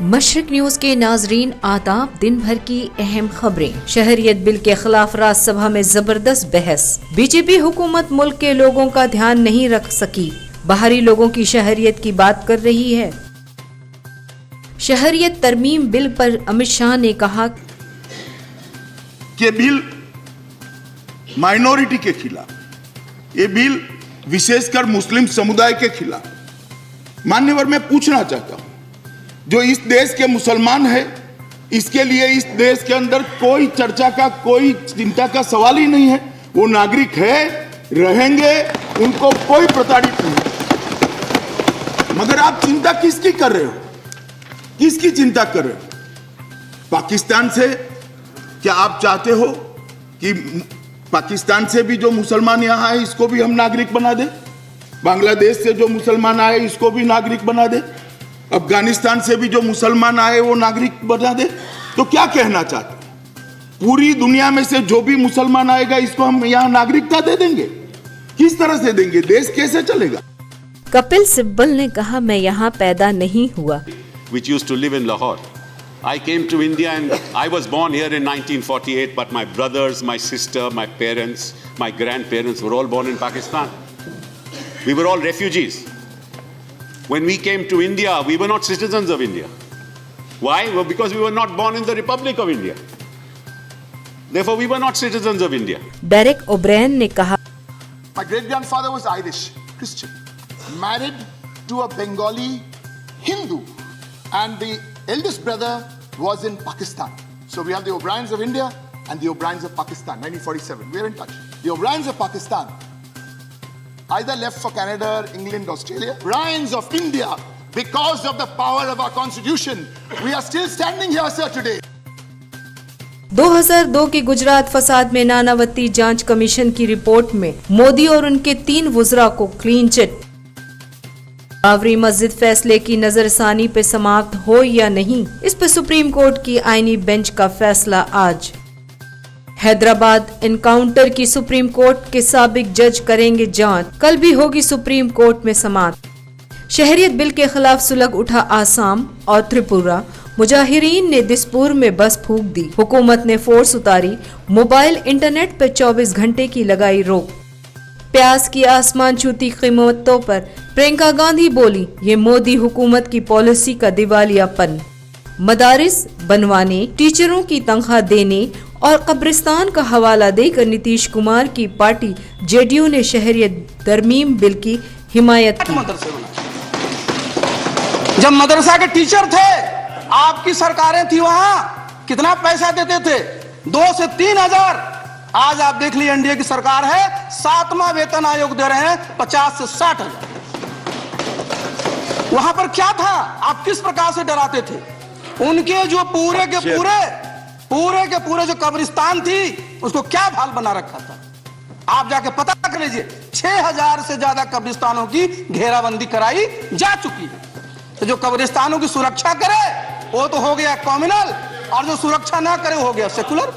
मशरिक news के नाजरीन, आदाब। दिन भर की अहम खबरें। शहरियत बिल के खिलाफ राज्यसभा में जबरदस्त बहस। बीजेपी हुकूमत मुल्क के लोगों का ध्यान नहीं रख सकी, बाहरी लोगों की शहरियत की बात कर रही है। शहरियत तरमीम बिल पर अमित शाह ने कहा कि बिल माइनॉरिटी के खिलाफ, ये बिल विशेषकर मुस्लिम समुदाय के खिलाफ। मान्यवर, मैं पूछना चाहता हूं, जो इस देश के मुसलमान है, इसके लिए इस देश के अंदर कोई चर्चा का, कोई चिंता का सवाल ही नहीं है। वो नागरिक है, रहेंगे, उनको कोई प्रताड़ित नहीं। मगर आप चिंता किसकी कर रहे हो? किसकी चिंता कर रहे हो? पाकिस्तान से? क्या आप चाहते हो कि पाकिस्तान से भी जो मुसलमान यहां है इसको भी हम नागरिक बना दें? बांग्लादेश से जो मुसलमान आए इसको भी नागरिक बना दें? अफगानिस्तान से भी जो मुसलमान आए वो नागरिक बना दे? तो क्या कहना चाहते हैं? पूरी दुनिया में से जो भी मुसलमान आएगा इसको हम यहाँ नागरिकता दे देंगे? किस तरह से देंगे? देश कैसे चलेगा? कपिल सिब्बल ने कहा, मैं यहाँ पैदा नहीं हुआ। Which used to live in Lahore. I came to India and I was born here in 1948, but my brothers, my sister, my parents, my grandparents were all born in Pakistan. We were all refugees. When we came to India, we were not citizens of India. Why? Well, because we were not born in the Republic of India. Therefore, we were not citizens of India. Derek O'Brien ने कहा, My great-grandfather was Irish, Christian, married to a Bengali Hindu, and the eldest brother was in Pakistan. So we have the O'Briens of India and the O'Briens of Pakistan, 1947. We are in touch. The O'Briens of Pakistan either left for Canada, England, Australia. O'Briens of India, because of the power of our constitution, we are still standing here, sir, today. 2002 के गुजरात फसाद में नानावती जांच commission की report में मोदी और उनके 3 वुज़रा को clean chit. Babri मस्जिद फैसले की नजरसानी पे समाप्त हो या नहीं, इस पर सुप्रीम कोर्ट की आईनी बेंच का फैसला आज। हैदराबाद एनकाउंटर की सुप्रीम कोर्ट के साबिक जज करेंगे जांच, कल भी होगी सुप्रीम कोर्ट में समाअत। शहरियत बिल के खिलाफ सुलग उठा आसाम और त्रिपुरा। मुजाहिरीन ने दिसपुर में बस फूंक दी, हुकूमत ने फोर्स उतारी। मोबाइल इंटरनेट पर 24 घंटे की लगाई रोक। प्याज की आसमान छूती कीमतों पर प्रियंका गांधी बोली, ये मोदी हुकूमत की पॉलिसी का दिवालियापन। मदारिस बनवाने, टीचरों की तनख्वाह देने और कब्रिस्तान का हवाला देकर नीतीश कुमार की पार्टी जेडीयू ने शहरियत तरमीम बिल की हिमायत की। जब मदरसा के टीचर थे, आपकी सरकारें थी, वहां कितना पैसा देते थे? 2 से 3 हजार। आज आप देख लीजिए, एनडीए की सरकार है, 7वां वेतन आयोग दे रहे हैं 50 से 60 हजार। वहां पर क्या था? आप किस प्रकार से डराते थे? उनके जो पूरे के पूरे जो कब्रिस्तान थी, उसको क्या भाल बना रखा था? आप जाके पता कर लीजिए। 6000 से ज्यादा कब्रिस्तानों की घेराबंदी कराई जा चुकी है। तो जो कब्रिस्तानों की सुरक्षा करे वो तो हो गया कॉम्युनल, और जो सुरक्षा ना करे हो गया सेकुलर।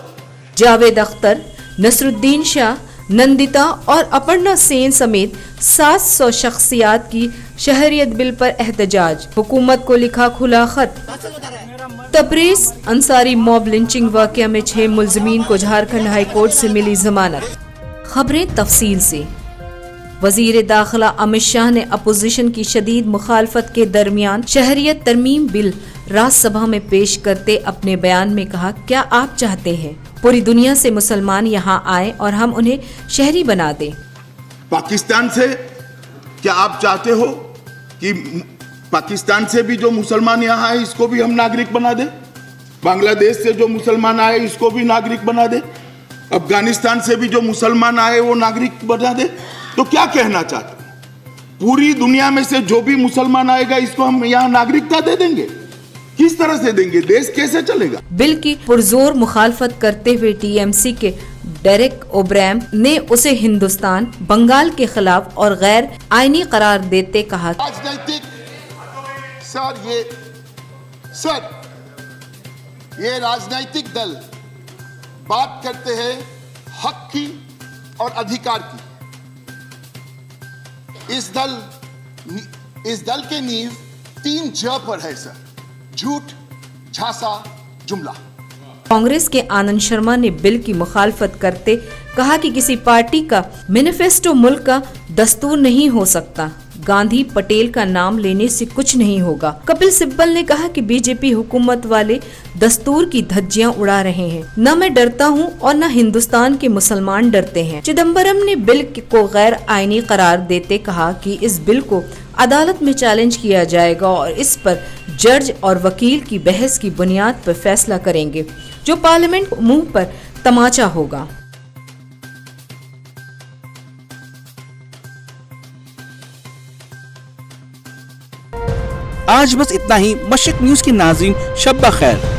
जावेद अख्तर, नसरुद्दीन शाह, नंदिता और अपर्णा सेन समेत 700 शख्सियात की शहरियत बिल पर एहतजाज। हुकूमत को लिखा खुला खत। तबरेज अंसारी मॉब लिंचिंग वाकया में 6 मुल्जिमीन को झारखंड हाई कोर्ट से मिली जमानत। खबरें तफसील से। वजीर दाखिला अमित शाह ने अपोजिशन की शदीद मुखालफत के दरमियान शहरियत तरमीम बिल राज्यसभा में पेश करते अपने बयान में कहा, क्या आप चाहते हैं पूरी दुनिया से मुसलमान यहाँ आए और हम उन्हें शहरी बना दें? पाकिस्तान से? क्या आप चाहते हो कि पाकिस्तान से भी जो मुसलमान यहाँ है इसको भी हम नागरिक बना दें? बांग्लादेश से जो मुसलमान आए इसको भी नागरिक बना दें? अफगानिस्तान से भी जो मुसलमान आए वो नागरिक बना दें? तो क्या कहना चाहते हैं? पूरी दुनिया में से जो भी मुसलमान आएगा इसको हम यहाँ नागरिकता दे देंगे? किस तरह से देंगे? देश कैसे चलेगा? बिल की पुरजोर मुखालफत करते हुए टीएमसी के डेरेक ओब्रेन ने उसे हिंदुस्तान, बंगाल के खिलाफ और गैर आईनी करार देते कहा, राजनीतिक ये राजनीतिक दल बात करते हैं हक की और अधिकार की। इस दल की नींव 3 ज पर है सर। झूठ, झांसा, जुमला। कांग्रेस के आनंद शर्मा ने बिल की मुखालफत करते कहा कि किसी पार्टी का मैनिफेस्टो मुल्क का दस्तूर नहीं हो सकता। गांधी पटेल का नाम लेने से कुछ नहीं होगा। कपिल सिब्बल ने कहा कि बीजेपी हुकूमत वाले दस्तूर की धज्जियां उड़ा रहे हैं। न मैं डरता हूं और न हिंदुस्तान के मुसलमान डरते हैं। चिदम्बरम ने बिल को गैर आईनी करार देते कहा कि इस बिल को अदालत में चैलेंज किया जाएगा और इस पर जज और वकील की बहस की बुनियाद पर फैसला करेंगे, जो पार्लियामेंट मुंह पर तमाचा होगा। आज बस इतना ही। मशरिक न्यूज के नाज़रीन, शब बखैर।